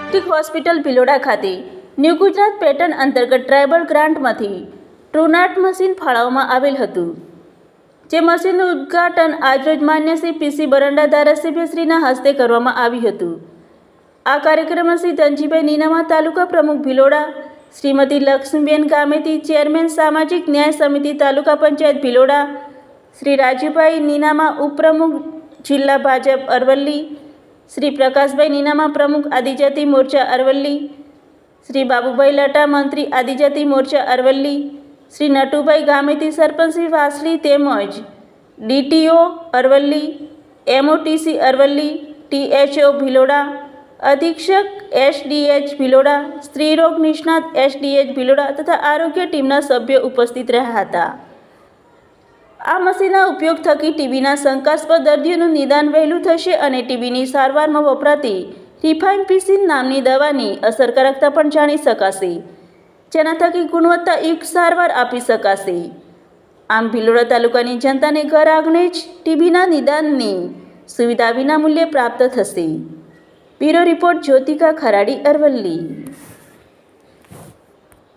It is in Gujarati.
ડાયગ્નોસ્ટિક હોસ્પિટલ ભિલોડા ખાતે ન્યૂ ગુજરાત પેટર્ન અંતર્ગત ટ્રાયબલ ગ્રાન્ટમાંથી ટ્રુનાટ મશીન ફાળવવામાં આવેલ હતું, જે મશીનનું ઉદ્ઘાટન આજરોજ માન્ય શ્રી પીસી બરંડા ધારાસભ્યશ્રીના હસ્તે કરવામાં આવ્યું હતું। આ કાર્યક્રમમાં શ્રી ધનજીભાઈ નીનામા તાલુકા પ્રમુખ ભિલોડા, શ્રીમતી લક્ષ્મીબેન ગામેતી ચેરમેન સામાજિક ન્યાય સમિતિ તાલુકા પંચાયત ભિલોડા, શ્રી રાજુભાઈ નીનામા ઉપપ્રમુખ જિલ્લા ભાજપ અરવલ્લી, શ્રી પ્રકાશભાઈ નીનામા પ્રમુખ આદિજાતિ મોરચા અરવલ્લી, શ્રી બાબુભાઈ લટા મંત્રી આદિજાતિ મોરચા અરવલ્લી, શ્રી નટુભાઈ ગામેતી સરપંચ શ્રી વાસલી તેમજ ડીટીઓ અરવલ્લી, એમઓટીસી અરવલ્લી, ટીએચઓ ભિલોડા, અધિક્ષક એસડીએચ ભિલોડા, સ્ત્રીરોગ નિષ્ણાત એસડીએચ ભિલોડા તથા આરોગ્ય ટીમના સભ્યો ઉપસ્થિત રહ્યા હતા। આ મશીનના ઉપયોગ થકી ટીબીના શંકાસ્પદ દર્દીઓનું નિદાન વહેલું થશે અને ટીબીની સારવારમાં વપરાતી રિફાઇમ્પિસિન નામની દવાની અસરકારકતા પણ જાણી શકાશે, જેના થકી ગુણવત્તાયુક્ત સારવાર આપી શકાશે। આમ ભિલોડા તાલુકાની જનતાને ઘર આંગણે જ ટીબીના નિદાનની સુવિધા વિનામૂલ્યે પ્રાપ્ત થશે। Bureau report Jyothika Kharadi Aravalli.